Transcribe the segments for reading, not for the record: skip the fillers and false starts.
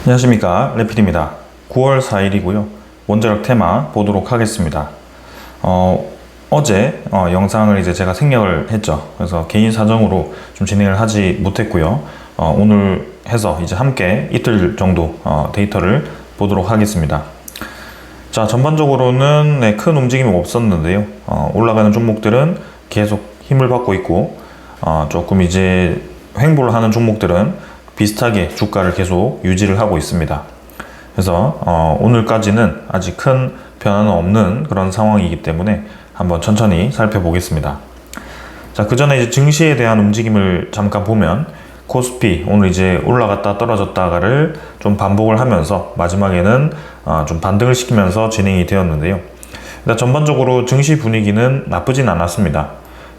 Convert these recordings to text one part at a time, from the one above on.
안녕하십니까, 레필입니다. 9월 4일이고요. 원자력 테마 보도록 하겠습니다. 어제 영상을 이제 제가 생략을 했죠. 그래서 개인 사정으로 좀 진행을 하지 못했고요. 오늘 해서 이제 함께 이틀 정도 데이터를 보도록 하겠습니다. 자, 전반적으로는 큰 움직임이 없었는데요. 올라가는 종목들은 계속 힘을 받고 있고, 조금 이제 횡보를 하는 종목들은 비슷하게 주가를 계속 유지를 하고 있습니다. 그래서 오늘까지는 아직 큰 변화는 없는 그런 상황이기 때문에 한번 천천히 살펴보겠습니다. 자, 그 전에 이제 증시에 대한 움직임을 잠깐 보면 코스피 오늘 이제 올라갔다 떨어졌다가를 좀 반복을 하면서 마지막에는 좀 반등을 시키면서 진행이 되었는데요. 일단 전반적으로 증시 분위기는 나쁘진 않았습니다.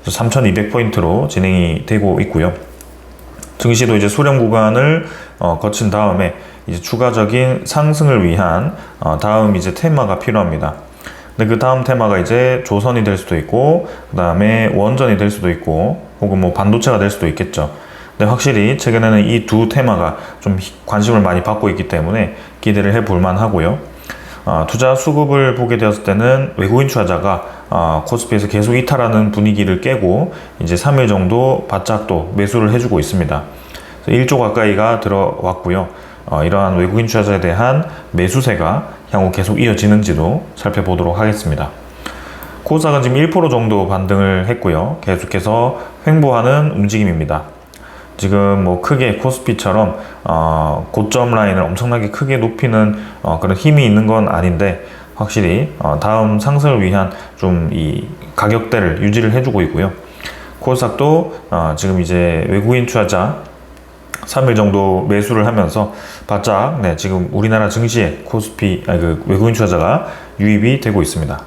3200포인트로 진행이 되고 있고요. 증시도 이제 수렴 구간을 거친 다음에 이제 추가적인 상승을 위한 다음 이제 테마가 필요합니다. 근데 그 다음 테마가 이제 조선이 될 수도 있고, 그 다음에 원전이 될 수도 있고, 혹은 뭐 반도체가 될 수도 있겠죠. 근데 확실히 최근에는 이 두 테마가 좀 관심을 많이 받고 있기 때문에 기대를 해볼 만하고요. 투자 수급을 보게 되었을 때는 외국인 투자자가 코스피에서 계속 이탈하는 분위기를 깨고 이제 3일 정도 바짝 또 매수를 해주고 있습니다. 1조 가까이가 들어왔고요. 이러한 외국인 투자자에 대한 매수세가 향후 계속 이어지는지도 살펴보도록 하겠습니다. 코스닥은 지금 1% 정도 반등을 했고요. 계속해서 횡보하는 움직임입니다. 지금 뭐 크게 코스피처럼 고점 라인을 엄청나게 크게 높이는 그런 힘이 있는 건 아닌데, 확실히 다음 상승을 위한 좀 이 가격대를 유지를 해주고 있고요. 코스닥도 지금 이제 외국인 투자자 3일 정도 매수를 하면서 바짝 지금 우리나라 증시에 코스피 그 외국인 투자자가 유입이 되고 있습니다.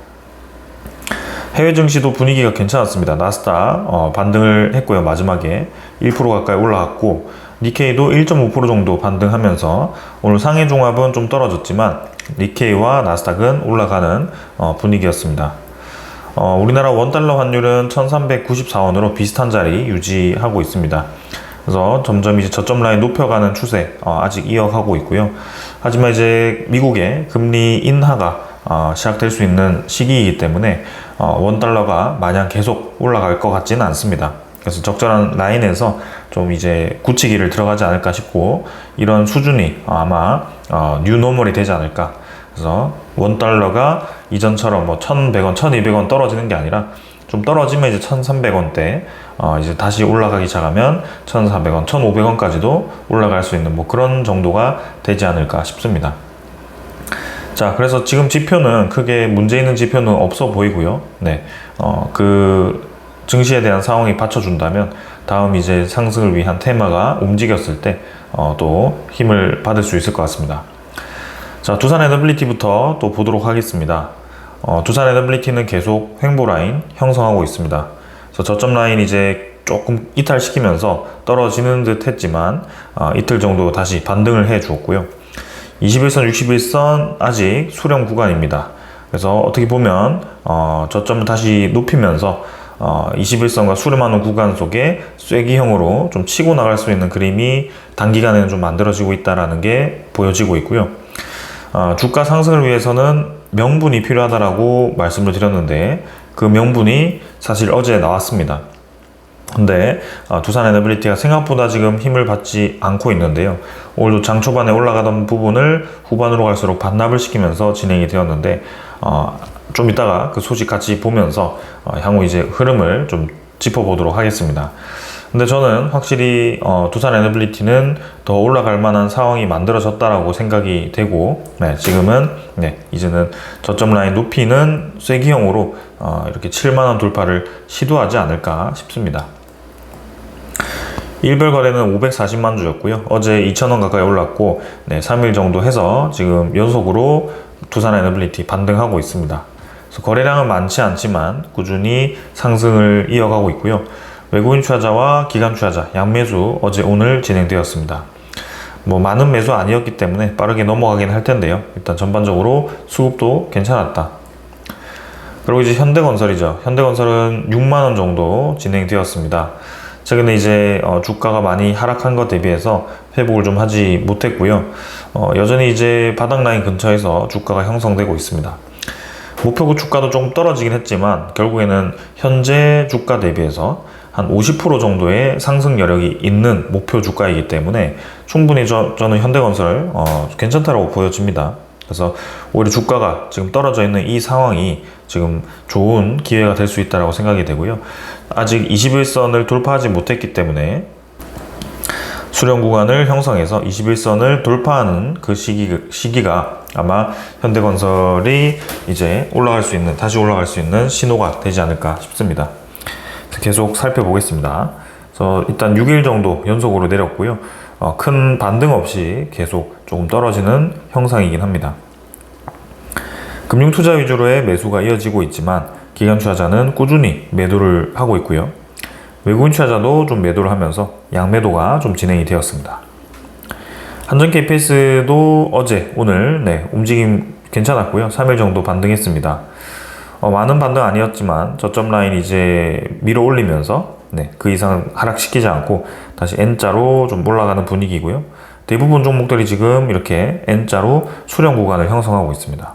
해외 증시도 분위기가 괜찮았습니다. 나스닥 반등을 했고요. 마지막에 1% 가까이 올라갔고, 니케이도 1.5% 정도 반등하면서 오늘 상해 종합은 좀 떨어졌지만 니케이와 나스닥은 올라가는 분위기였습니다. 우리나라 원달러 환율은 1394원으로 비슷한 자리 유지하고 있습니다. 그래서 점점 이제 저점 라인 높여가는 추세 아직 이어가고 있고요. 하지만 이제 미국의 금리 인하가 시작될 수 있는 시기이기 때문에 원달러가 마냥 계속 올라갈 것 같지는 않습니다. 그래서 적절한 라인에서 좀 이제 굳히기를 들어가지 않을까 싶고, 이런 수준이 아마 뉴노멀이 되지 않을까. 그래서 원달러가 이전처럼 뭐 1100원, 1200원 떨어지는 게 아니라 좀 떨어지면 이제 1300원대 이제 다시 올라가기 시작하면 1400원, 1500원까지도 올라갈 수 있는 뭐 그런 정도가 되지 않을까 싶습니다. 자, 그래서 지금 지표는 크게 문제 있는 지표는 없어 보이고요. 그 증시에 대한 상황이 받쳐준다면 다음 이제 상승을 위한 테마가 움직였을 때 또 힘을 받을 수 있을 것 같습니다. 자, 두산 에너빌리티부터 또 보도록 하겠습니다. 두산 에너빌리티는 계속 횡보 라인 형성하고 있습니다. 그래서 저점 라인 이제 조금 이탈시키면서 떨어지는 듯 했지만 이틀 정도 다시 반등을 해 주었고요. 21선, 61선 아직 수렴 구간입니다. 그래서 어떻게 보면 저점을 다시 높이면서 21선과 수렴하는 구간 속에 쐐기형으로 좀 치고 나갈 수 있는 그림이 단기간에는 좀 만들어지고 있다는 게 보여지고 있고요. 주가 상승을 위해서는 명분이 필요하다라고 말씀을 드렸는데, 그 명분이 사실 어제 나왔습니다. 근데 두산 에너빌리티가 생각보다 지금 힘을 받지 않고 있는데요. 오늘도 장 초반에 올라가던 부분을 후반으로 갈수록 반납을 시키면서 진행이 되었는데, 좀 이따가 그 소식 같이 보면서 향후 이제 흐름을 좀 짚어보도록 하겠습니다. 근데 저는 확실히 두산 에너빌리티는 더 올라갈 만한 상황이 만들어졌다라고 생각이 되고, 지금은 이제는 저점 라인 높이는 쐐기형으로 이렇게 7만원 돌파를 시도하지 않을까 싶습니다. 일별 거래는 540만 주였고요. 어제 2,000원 가까이 올랐고, 3일 정도 해서 지금 연속으로 두산 에너빌리티 반등하고 있습니다. 그래서 거래량은 많지 않지만 꾸준히 상승을 이어가고 있고요. 외국인 투자자와 기관 투자자 양매수 어제 오늘 진행되었습니다. 뭐 많은 매수 아니었기 때문에 빠르게 넘어가긴 할 텐데요. 일단 전반적으로 수급도 괜찮았다. 그리고 이제 현대건설이죠. 현대건설은 6만원 정도 진행되었습니다. 최근에 이제 주가가 많이 하락한 것 대비해서 회복을 좀 하지 못했고요. 여전히 이제 바닥 라인 근처에서 주가가 형성되고 있습니다. 목표 주가도 조금 떨어지긴 했지만 결국에는 현재 주가 대비해서 한 50% 정도의 상승 여력이 있는 목표 주가이기 때문에 충분히 저는 현대건설 괜찮다고 보여집니다. 그래서 오히려 주가가 지금 떨어져 있는 이 상황이 지금 좋은 기회가 될 수 있다고 생각이 되고요. 아직 21선을 돌파하지 못했기 때문에 수렴 구간을 형성해서 21선을 돌파하는 그 시기가 아마 현대건설이 이제 다시 올라갈 수 있는 신호가 되지 않을까 싶습니다. 계속 살펴보겠습니다. 그래서 일단 6일 정도 연속으로 내렸고요. 큰 반등 없이 계속 조금 떨어지는 형상이긴 합니다. 금융투자 위주로의 매수가 이어지고 있지만 기관 투자자는 꾸준히 매도를 하고 있고요. 외국인 투자자도 좀 매도를 하면서 양매도가 좀 진행이 되었습니다. 한전 KPS도 어제 오늘 움직임 괜찮았고요. 3일 정도 반등했습니다. 많은 반등 아니었지만 저점 라인 이제 밀어 올리면서 그 이상 하락시키지 않고 다시 N자로 좀 올라가는 분위기고요. 대부분 종목들이 지금 이렇게 N자로 수렴 구간을 형성하고 있습니다.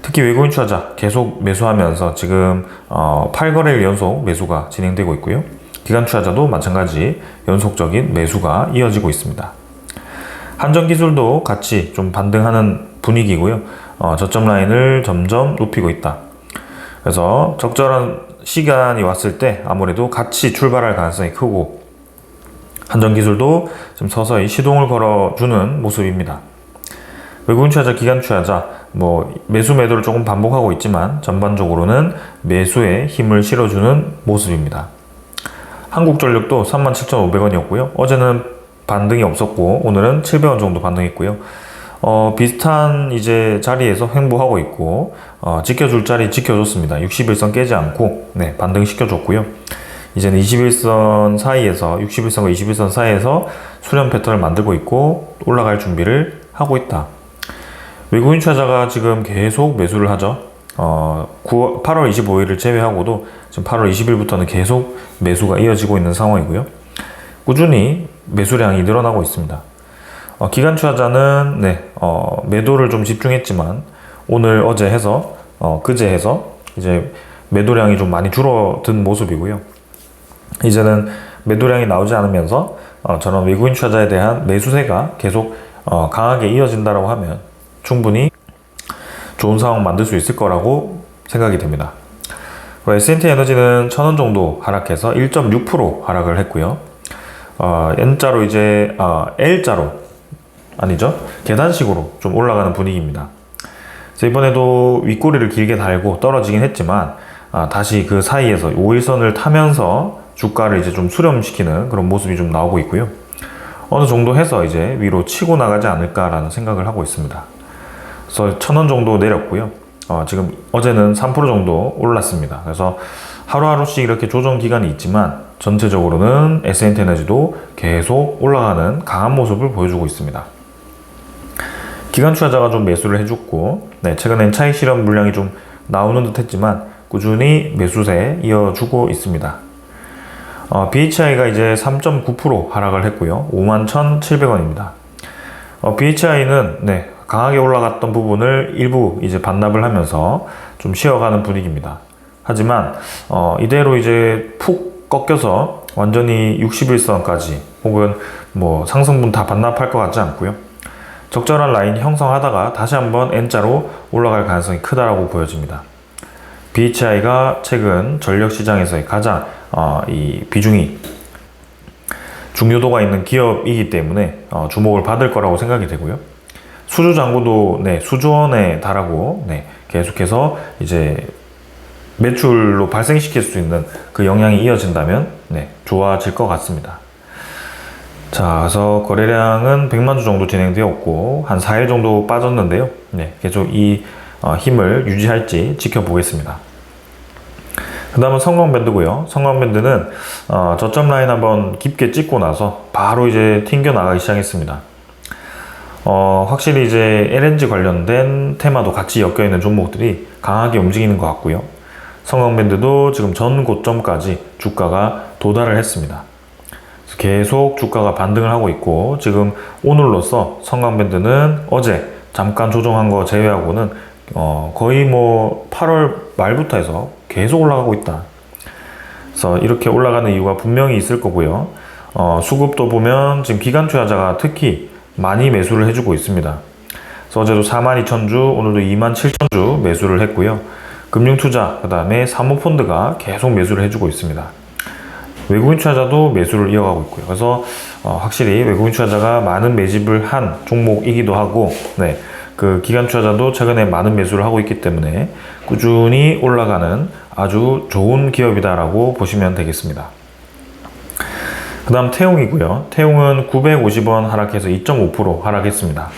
특히 외국인 투자자 계속 매수하면서 지금 8거래일 연속 매수가 진행되고 있고요. 기관 투자자도 마찬가지 연속적인 매수가 이어지고 있습니다. 한전기술도 같이 좀 반등하는 분위기고요. 저점 라인을 점점 높이고 있다. 그래서 적절한 시간이 왔을 때 아무래도 같이 출발할 가능성이 크고 한전기술도 좀 서서히 시동을 걸어주는 모습입니다. 외국인 투자자, 기관 투자자 매수 매도를 조금 반복하고 있지만 전반적으로는 매수에 힘을 실어주는 모습입니다. 한국전력도 37,500원이었고요. 어제는 반등이 없었고 오늘은 700원 정도 반등했고요. 비슷한 이제 자리에서 횡보하고 있고 지켜줄 자리 지켜줬습니다. 61선 깨지 않고 반등 시켜줬고요. 이제는 21선 사이에서 61선과 21선 사이에서 수렴 패턴을 만들고 있고 올라갈 준비를 하고 있다. 외국인 투자자가 지금 계속 매수를 하죠. 8월 25일을 제외하고도 지금 8월 20일부터는 계속 매수가 이어지고 있는 상황이고요. 꾸준히 매수량이 늘어나고 있습니다. 기관 투자자는 매도를 좀 집중했지만 오늘 어제 해서 그제 해서 이제 매도량이 좀 많이 줄어든 모습이고요. 이제는 매도량이 나오지 않으면서 저런 외국인 투자자에 대한 매수세가 계속 강하게 이어진다라고 하면 충분히 좋은 상황 만들 수 있을 거라고 생각이 됩니다. S&T 에너지는 1,000원 정도 하락해서 1.6% 하락을 했고요. N자로 이제 L자로 아니죠, 계단식으로 좀 올라가는 분위기입니다. 그래서 이번에도 윗꼬리를 길게 달고 떨어지긴 했지만 다시 그 사이에서 5일선을 타면서 주가를 이제 좀 수렴시키는 그런 모습이 좀 나오고 있고요. 어느 정도 해서 이제 위로 치고 나가지 않을까라는 생각을 하고 있습니다. 그래서 1,000원 정도 내렸고요. 지금 어제는 3% 정도 올랐습니다. 그래서 하루하루씩 이렇게 조정 기간이 있지만 전체적으로는 S&T 에너지도 계속 올라가는 강한 모습을 보여주고 있습니다. 기관 투자자가 좀 매수를 해줬고 최근엔 차익 실현 물량이 좀 나오는 듯 했지만 꾸준히 매수세 이어주고 있습니다. BHI가 이제 3.9% 하락을 했고요. 51,700원입니다. BHI는 강하게 올라갔던 부분을 일부 이제 반납을 하면서 좀 쉬어가는 분위기입니다. 하지만 이대로 이제 푹 꺾여서 완전히 61선까지 혹은 상승분 다 반납할 것 같지 않고요. 적절한 라인 형성하다가 다시 한번 N자로 올라갈 가능성이 크다라고 보여집니다. BHI가 최근 전력시장에서의 가장 이 비중이 중요도가 있는 기업이기 때문에 주목을 받을 거라고 생각이 되고요. 수주잔고도 수조원에 달하고 계속해서 이제 매출로 발생시킬 수 있는 그 영향이 이어진다면 좋아질 것 같습니다. 자, 그래서 거래량은 100만 주 정도 진행되었고 한 4일 정도 빠졌는데요. 계속 이 힘을 유지할지 지켜보겠습니다. 그 다음은 성광밴드고요. 성광밴드는 저점 라인 한번 깊게 찍고 나서 바로 이제 튕겨 나가기 시작했습니다. 확실히 이제 LNG 관련된 테마도 같이 엮여있는 종목들이 강하게 움직이는 것 같고요. 성광밴드도 지금 전 고점까지 주가가 도달을 했습니다. 그래서 계속 주가가 반등을 하고 있고, 지금 오늘로써 성강밴드는 어제 잠깐 조정한 거 제외하고는 거의 뭐 8월 말부터 해서 계속 올라가고 있다. 그래서 이렇게 올라가는 이유가 분명히 있을 거고요. 수급도 보면 지금 기관 투자자가 특히 많이 매수를 해주고 있습니다. 그래서 어제도 42,000주, 오늘도 27,000주 매수를 했고요. 금융투자, 그 다음에 사모펀드가 계속 매수를 해주고 있습니다. 외국인 투자자도 매수를 이어가고 있고요. 그래서 확실히 외국인 투자자가 많은 매집을 한 종목이기도 하고, 네, 그 기관 투자자도 최근에 많은 매수를 하고 있기 때문에 꾸준히 올라가는 아주 좋은 기업이다라고 보시면 되겠습니다. 그 다음 태용이고요. 태용은 950원 하락해서 2.5% 하락했습니다.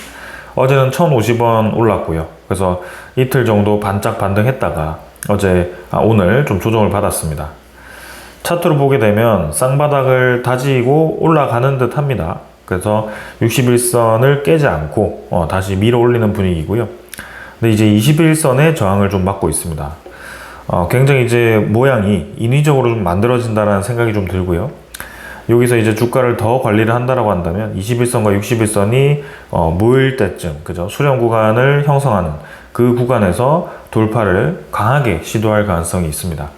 어제는 1050원 올랐고요. 그래서 이틀 정도 반짝 반등했다가 오늘 좀 조정을 받았습니다. 차트로 보게 되면 쌍바닥을 다지고 올라가는 듯 합니다. 그래서 61선을 깨지 않고 다시 밀어 올리는 분위기고요. 근데 이제 21선의 저항을 좀 받고 있습니다. 굉장히 이제 모양이 인위적으로 좀 만들어진다는 생각이 좀 들고요. 여기서 이제 주가를 더 관리를 한다라고 한다면 21선과 61선이 모일 때쯤, 그죠? 수렴 구간을 형성하는 그 구간에서 돌파를 강하게 시도할 가능성이 있습니다.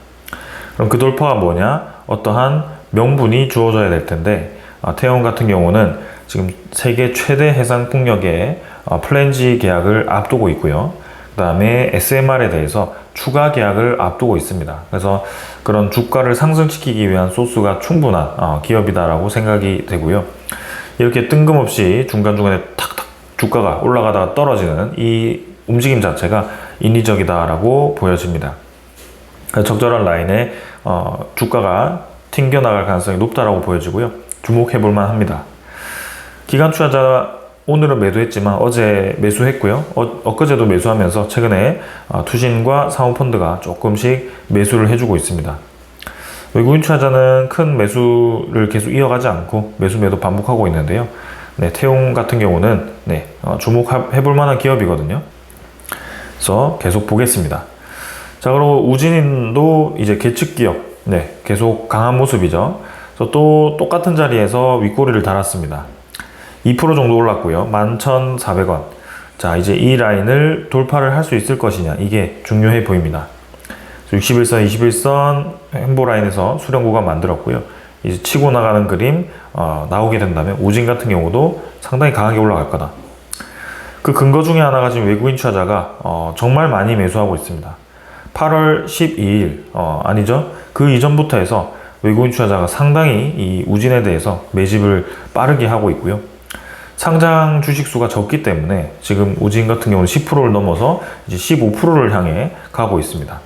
그럼 그 돌파가 뭐냐? 어떠한 명분이 주어져야 될 텐데, 태용 같은 경우는 지금 세계 최대 해상 풍력의 플랜지 계약을 앞두고 있고요. 그 다음에 SMR에 대해서 추가 계약을 앞두고 있습니다. 그래서 그런 주가를 상승시키기 위한 소스가 충분한 기업이다라고 생각이 되고요. 이렇게 뜬금없이 중간중간에 탁탁 주가가 올라가다가 떨어지는 이 움직임 자체가 인위적이다라고 보여집니다. 적절한 라인에 주가가 튕겨나갈 가능성이 높다라고 보여지고요. 주목해볼만 합니다. 기관 투자자 오늘은 매도했지만 어제 매수했고요. 엊그제도 매수하면서 최근에 투신과 사모펀드가 조금씩 매수를 해주고 있습니다. 외국인 투자자는 큰 매수를 계속 이어가지 않고 매수 매도 반복하고 있는데요. 네, 태용 같은 경우는 주목해볼 만한 기업이거든요. 그래서 계속 보겠습니다. 자, 그리고 우진인도 이제 계측 기업, 계속 강한 모습이죠. 그래서 또 똑같은 자리에서 윗꼬리를 달았습니다. 2% 정도 올랐고요. 11,400원. 자, 이제 이 라인을 돌파를 할 수 있을 것이냐, 이게 중요해 보입니다. 61선, 21선 횡보 라인에서 수렴 구간 만들었고요. 이제 치고 나가는 그림 나오게 된다면 우진 같은 경우도 상당히 강하게 올라갈 거다. 그 근거 중에 하나가 지금 외국인 투자자가 정말 많이 매수하고 있습니다. 8월 12일, 아니죠? 그 이전부터 해서 외국인 투자자가 상당히 이 우진에 대해서 매집을 빠르게 하고 있고요. 상장 주식수가 적기 때문에 지금 우진 같은 경우는 10%를 넘어서 이제 15%를 향해 가고 있습니다.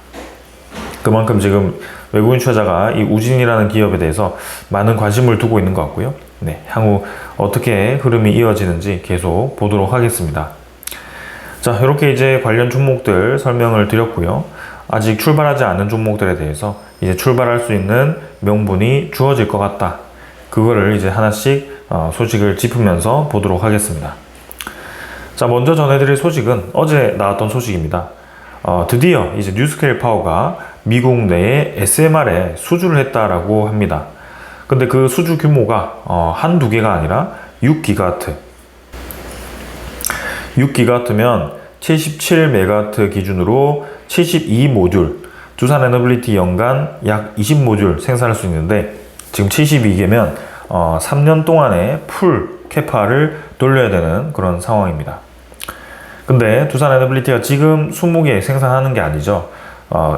그만큼 지금 외국인 투자자가 이 우진이라는 기업에 대해서 많은 관심을 두고 있는 것 같고요. 향후 어떻게 흐름이 이어지는지 계속 보도록 하겠습니다. 자, 이렇게 이제 관련 종목들 설명을 드렸고요. 아직 출발하지 않은 종목들에 대해서 이제 출발할 수 있는 명분이 주어질 것 같다. 그거를 이제 하나씩 소식을 짚으면서 보도록 하겠습니다. 자, 먼저 전해드릴 소식은 어제 나왔던 소식입니다. 드디어 이제 뉴스케일 파워가 미국 내에 SMR에 수주를 했다라고 합니다. 근데 그 수주 규모가 한두 개가 아니라 6기가와트. 6기가와트면 77메가와트 기준으로 72모듈, 두산 에너빌리티 연간 약 20모듈 생산할 수 있는데, 지금 72개면 3년 동안에 풀 캐파를 돌려야 되는 그런 상황입니다. 근데 두산 에너빌리티가 지금 20개 생산하는 게 아니죠.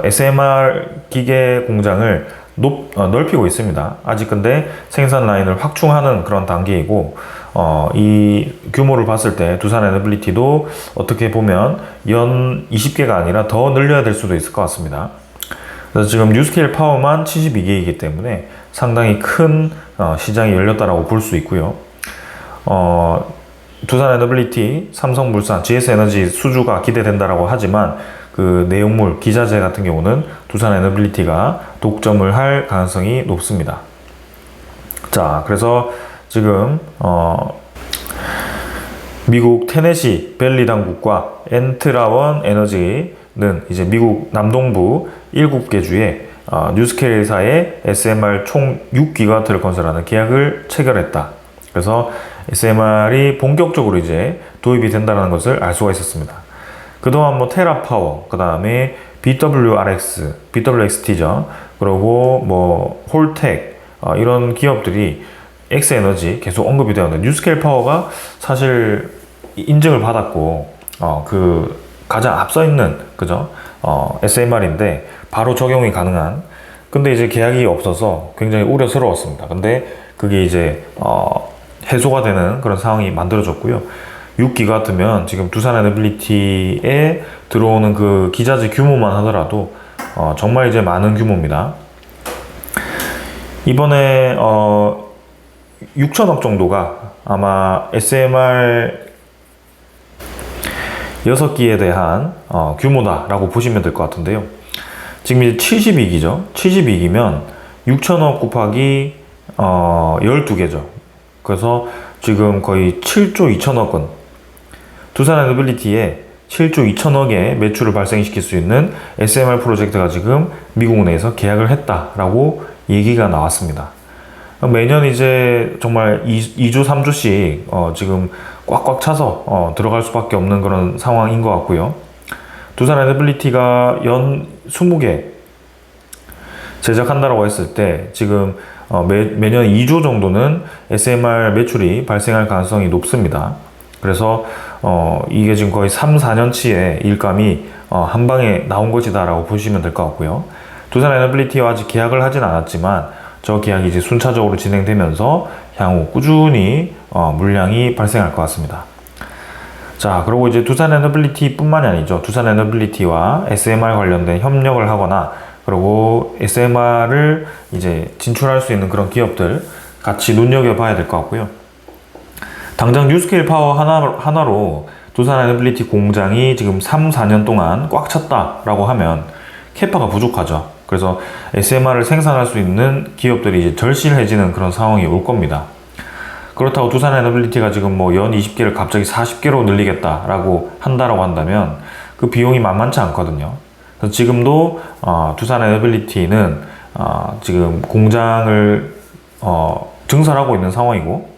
SMR 기계 공장을 넓히고 있습니다. 아직 근데 생산 라인을 확충하는 그런 단계이고, 이 규모를 봤을 때 두산 에너빌리티도 어떻게 보면 연 20개가 아니라 더 늘려야 될 수도 있을 것 같습니다. 그래서 지금 뉴스케일 파워만 72개이기 때문에 상당히 큰 시장이 열렸다라고 볼 수 있고요. 두산 에너빌리티, 삼성물산, GS에너지 수주가 기대된다라고 하지만 그 내용물, 기자재 같은 경우는 두산 에너빌리티가 독점을 할 가능성이 높습니다. 자, 그래서 지금 미국 테네시 밸리 당국과 엔트라원 에너지는 이제 미국 남동부 7개 주에 뉴스케일사의 SMR 총 6기가와트를 건설하는 계약을 체결했다. 그래서 SMR이 본격적으로 이제 도입이 된다는 것을 알 수가 있었습니다. 그동안 뭐 테라파워, 그 다음에 BWRX, BWXT죠. 그리고 뭐 홀텍 이런 기업들이 엑스에너지 계속 언급이 되었는데 뉴스케일 파워가 사실 인증을 받았고 그 가장 앞서 있는 그죠 SMR인데 바로 적용이 가능한, 근데 이제 계약이 없어서 굉장히 우려스러웠습니다. 근데 그게 이제 해소가 되는 그런 상황이 만들어졌고요. 6기가와트면 지금 두산 에너빌리티에 들어오는 그 기자재 규모만 하더라도 정말 이제 많은 규모입니다. 이번에 6천억 정도가 아마 SMR 6기에 대한 규모다라고 보시면 될 것 같은데요. 지금 이제 72기죠. 72기면 6천억 곱하기 12개죠. 그래서 지금 거의 7조 2천억 원, 두산 에너빌리티에 7조 2천억의 매출을 발생시킬 수 있는 SMR 프로젝트가 지금 미국 내에서 계약을 했다라고 얘기가 나왔습니다. 매년 이제 정말 2조 3조씩 지금 꽉꽉 차서 들어갈 수밖에 없는 그런 상황인 것 같고요. 두산 에너빌리티가 연 20개 제작한다라고 했을 때 지금 매년 2조 정도는 SMR 매출이 발생할 가능성이 높습니다. 그래서 이게 지금 거의 3, 4년치의 일감이 한 방에 나온 것이다 라고 보시면 될 것 같고요. 두산 에너빌리티와 아직 계약을 하진 않았지만 저 계약이 이제 순차적으로 진행되면서 향후 꾸준히 물량이 발생할 것 같습니다. 자, 그리고 이제 두산 에너빌리티 뿐만이 아니죠. 두산 에너빌리티와 SMR 관련된 협력을 하거나 그리고 SMR을 이제 진출할 수 있는 그런 기업들 같이 눈여겨봐야 될 것 같고요. 당장 뉴스케일 파워 하나로 두산 에너빌리티 공장이 지금 3, 4년 동안 꽉 찼다라고 하면 캐파가 부족하죠. 그래서 SMR을 생산할 수 있는 기업들이 이제 절실해지는 그런 상황이 올 겁니다. 그렇다고 두산 에너빌리티가 지금 뭐 연 20개를 갑자기 40개로 늘리겠다라고 한다면 그 비용이 만만치 않거든요. 그래서 지금도 두산 에너빌리티는 지금 공장을 증설하고 있는 상황이고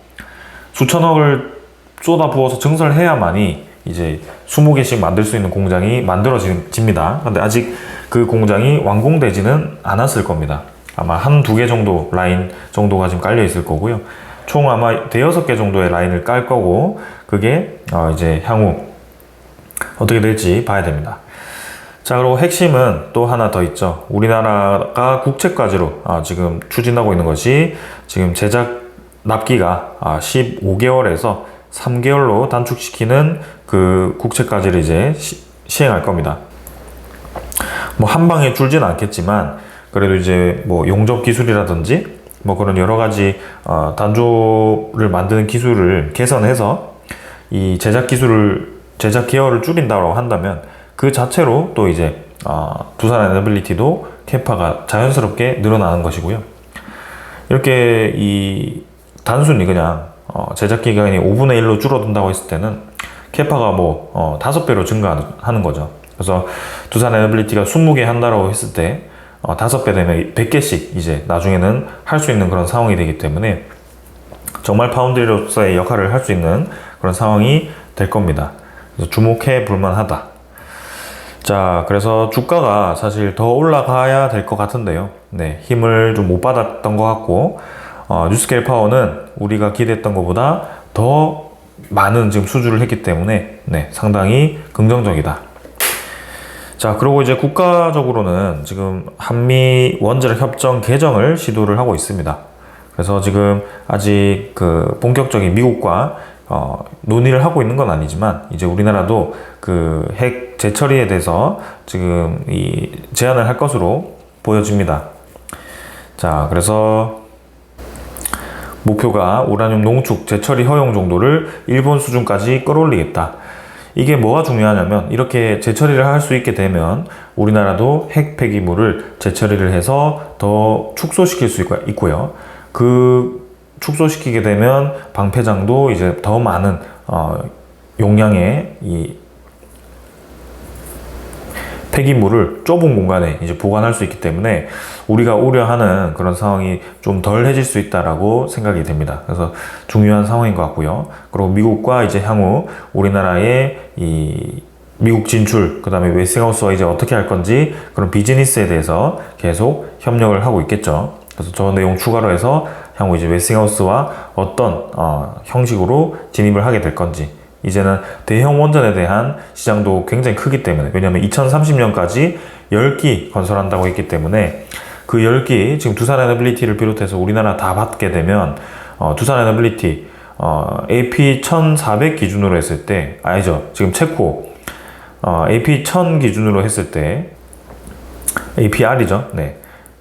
수천억을 쏟아 부어서 증설해야만이 이제 20개씩 만들 수 있는 공장이 만들어집니다. 근데 아직 그 공장이 완공되지는 않았을 겁니다. 아마 한 두 개 정도 라인 정도가 지금 깔려 있을 거고요. 총 아마 대여섯 개 정도의 라인을 깔 거고 그게 이제 향후 어떻게 될지 봐야 됩니다. 자, 그리고 핵심은 또 하나 더 있죠. 우리나라가 국책과제로 지금 추진하고 있는 것이 지금 제작 납기가 15개월에서 3개월로 단축시키는 그 국책과제를 이제 시행할 겁니다. 뭐 한 방에 줄지는 않겠지만 그래도 이제 뭐 용접 기술이라든지 뭐 그런 여러 가지 단조를 만드는 기술을 개선해서 이 제작 계열을 줄인다고 한다면 그 자체로 또 이제 두산 에너빌리티도 캐파가 자연스럽게 늘어나는 것이고요. 이렇게 이 단순히 그냥 제작 기간이 5분의 1로 줄어든다고 했을 때는 캐파가 뭐 5배로 증가하는 거죠. 그래서 두산 에너빌리티가 20개 한다고 했을 때 5배 되면 100개씩 이제 나중에는 할 수 있는 그런 상황이 되기 때문에 정말 파운드리로서의 역할을 할 수 있는 그런 상황이 될 겁니다. 그래서 주목해 볼 만하다. 자, 그래서 주가가 사실 더 올라가야 될 것 같은데요. 네, 힘을 좀 못 받았던 것 같고 뉴스케일 파워는 우리가 기대했던 것보다 더 많은 지금 수주를 했기 때문에 네, 상당히 긍정적이다. 자, 그리고 이제 국가적으로는 지금 한미 원자력 협정 개정을 시도를 하고 있습니다. 그래서 지금 아직 그 본격적인 미국과 논의를 하고 있는 건 아니지만 이제 우리나라도 그 핵 재처리에 대해서 지금 이 제안을 할 것으로 보여집니다. 자, 그래서 목표가 우라늄 농축 재처리 허용 정도를 일본 수준까지 끌어올리겠다. 이게 뭐가 중요하냐면 이렇게 재처리를 할 수 있게 되면 우리나라도 핵 폐기물을 재처리를 해서 더 축소시킬 수 있고요. 그 축소시키게 되면 방패장도 이제 더 많은 용량의 이 폐기물을 좁은 공간에 이제 보관할 수 있기 때문에 우리가 우려하는 그런 상황이 좀 덜해질 수 있다라고 생각이 됩니다. 그래서 중요한 상황인 것 같고요. 그리고 미국과 이제 향후 우리나라의 이 미국 진출, 그 다음에 웨스팅하우스와 이제 어떻게 할 건지 그런 비즈니스에 대해서 계속 협력을 하고 있겠죠. 그래서 저 내용 추가로 해서 향후 이제 웨스팅하우스와 어떤 형식으로 진입을 하게 될 건지, 이제는 대형 원전에 대한 시장도 굉장히 크기 때문에, 왜냐하면 2030년까지 10기 건설한다고 했기 때문에 그 10기, 지금 두산에너빌리티를 비롯해서 우리나라 다 받게 되면 두산에너빌리티 AP 1400 기준으로 했을 때, 아니죠, 지금 체코 AP 1000 기준으로 했을 때, APR이죠. 네.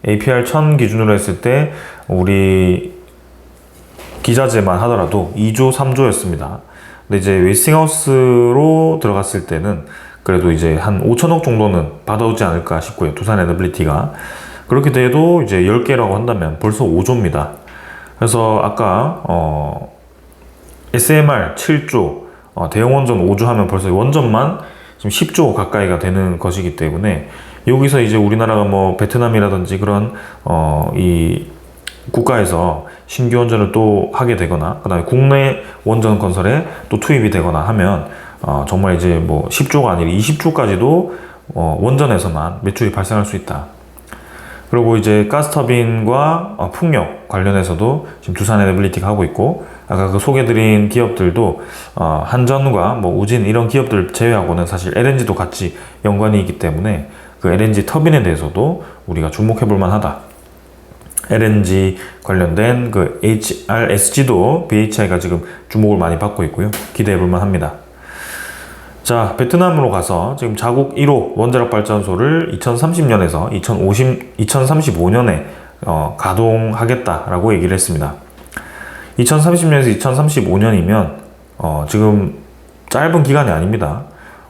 APR 1000 기준으로 했을 때 우리 기자재만 하더라도 2조, 3조였습니다. 근데 이제 웨스팅하우스로 들어갔을 때는 그래도 이제 한 5천억 정도는 받아오지 않을까 싶고요. 두산에너빌리티가. 그렇게 돼도 이제 10개라고 한다면 벌써 5조입니다. 그래서 아까 SMR 7조, 대형 원전 5조 하면 벌써 원전만 지금 10조 가까이가 되는 것이기 때문에, 여기서 이제 우리나라가 뭐 베트남이라든지 그런 이 국가에서 신규 원전을 또 하게 되거나, 그 다음에 국내 원전 건설에 또 투입이 되거나 하면 정말 이제 뭐 10조가 아니라 20조까지도 원전에서만 매출이 발생할 수 있다. 그리고 이제 가스터빈과 풍력 관련해서도 지금 두산에너빌리티가 하고 있고, 아까 그 소개드린 기업들도 한전과 뭐 우진 이런 기업들 제외하고는 사실 LNG도 같이 연관이 있기 때문에 그 LNG 터빈에 대해서도 우리가 주목해 볼 만하다. LNG 관련된 그 HRSG도 BHI가 지금 주목을 많이 받고 있고요. 기대해 볼 만합니다. 자, 베트남으로 가서 지금 자국 1호 원자력 발전소를 2030년에서 2035년에 가동하겠다라고 얘기를 했습니다. 2030년에서 2035년이면 지금 짧은 기간이 아닙니다.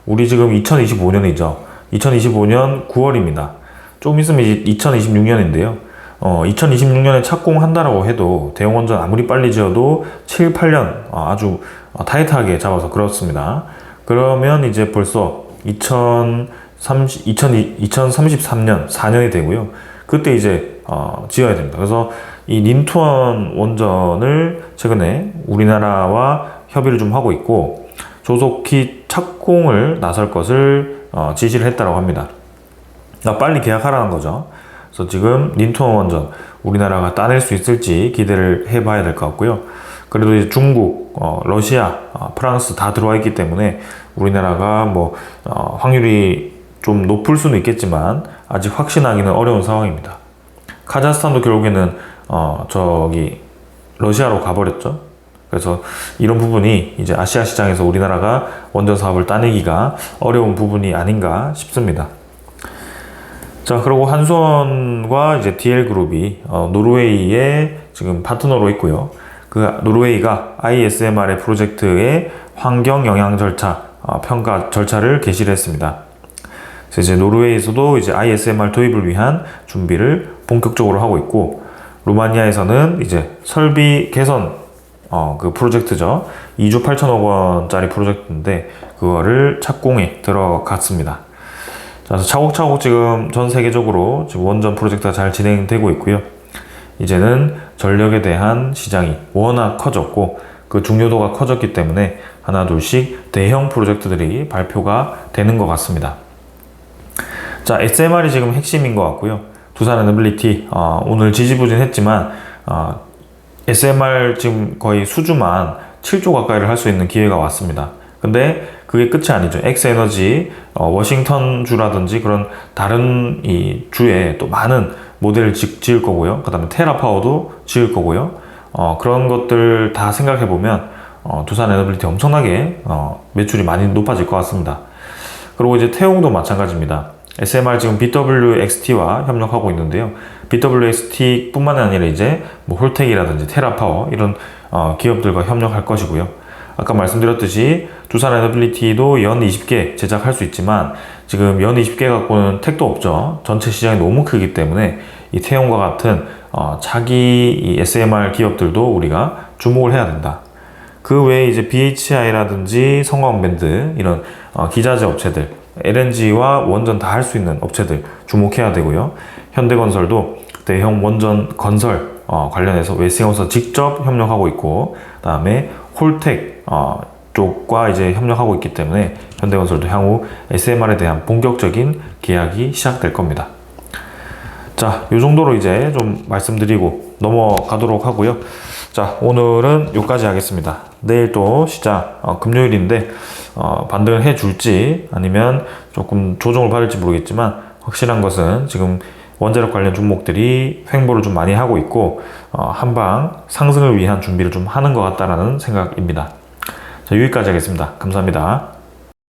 우리 지금 2025년이죠. 2025년 9월입니다. 조금 있으면 2026년인데요. 2026년에 착공한다라고 해도 대형 원전 아무리 빨리 지어도 7, 8년 아주 타이트하게 잡아서 그렇습니다. 그러면 이제 벌써 2033년 4년이 되고요. 그때 이제 지어야 됩니다. 그래서 이 닌투원 원전을 최근에 우리나라와 협의를 좀 하고 있고, 조속히 착공을 나설 것을 지시를 했다고 합니다. 빨리 계약하라는 거죠. 그래서 지금 닌투원 원전 우리나라가 따낼 수 있을지 기대를 해봐야 될 것 같고요. 그래도 이제 중국, 러시아, 프랑스 다 들어와 있기 때문에 우리나라가 뭐 확률이 좀 높을 수는 있겠지만 아직 확신하기는 어려운 상황입니다. 카자흐스탄도 결국에는 러시아로 가버렸죠. 그래서 이런 부분이 이제 아시아 시장에서 우리나라가 원전 사업을 따내기가 어려운 부분이 아닌가 싶습니다. 자, 그리고 한수원과 이제 DL그룹이 노르웨이의 지금 파트너로 있고요. 그 노르웨이가 ISMR의 프로젝트의 환경 영향 절차, 평가 절차를 개시를 했습니다. 그래서 이제 노르웨이에서도 이제 ISMR 도입을 위한 준비를 본격적으로 하고 있고, 루마니아에서는 이제 설비 개선 그 프로젝트죠. 2조 8천억 원짜리 프로젝트인데 그거를 착공에 들어갔습니다. 그래서 차곡차곡 지금 전 세계적으로 지금 원전 프로젝트가 잘 진행되고 있고요. 이제는 전력에 대한 시장이 워낙 커졌고 그 중요도가 커졌기 때문에 하나 둘씩 대형 프로젝트들이 발표가 되는 것 같습니다. 자, SMR이 지금 핵심인 것 같고요. 두산에너빌리티 오늘 지지부진했지만 SMR 지금 거의 수주만 7조 가까이를 할 수 있는 기회가 왔습니다. 근데 그게 끝이 아니죠. 엑스에너지 워싱턴 주라든지 그런 다른 이 주에 또 많은 모델을 지을 거고요. 그 다음에 테라파워도 지을 거고요. 그런 것들 다 생각해 보면 두산에너빌리티 엄청나게 매출이 많이 높아질 것 같습니다. 그리고 이제 태용도 마찬가지입니다. SMR 지금 BWXT와 협력하고 있는데요. BWXT 뿐만 아니라 이제 뭐 홀텍이라든지 테라파워 이런 기업들과 협력할 것이고요. 아까 말씀드렸듯이 두산에너빌리티도 연 20개 제작할 수 있지만 지금 연 20개 갖고는 택도 없죠. 전체 시장이 너무 크기 때문에 이 태용과 같은 차기 이 SMR 기업들도 우리가 주목을 해야 된다. 그 외에 이제 BHI라든지 성광밴드 이런 기자재 업체들, LNG와 원전 다 할 수 있는 업체들 주목해야 되고요. 현대건설도 대형 원전 건설 관련해서 웨스팅하우스와 직접 협력하고 있고, 그다음에 홀텍 쪽과 이제 협력하고 있기 때문에 현대건설도 향후 SMR에 대한 본격적인 계약이 시작될 겁니다. 자, 이 정도로 이제 좀 말씀드리고 넘어가도록 하고요. 자, 오늘은 여기까지 하겠습니다. 내일 또 시장 금요일인데 반등을 해줄지 아니면 조금 조정을 받을지 모르겠지만, 확실한 것은 지금 원자력 관련 종목들이 횡보를 좀 많이 하고 있고 한방 상승을 위한 준비를 좀 하는 것 같다라는 생각입니다. 자, 여기까지 하겠습니다. 감사합니다.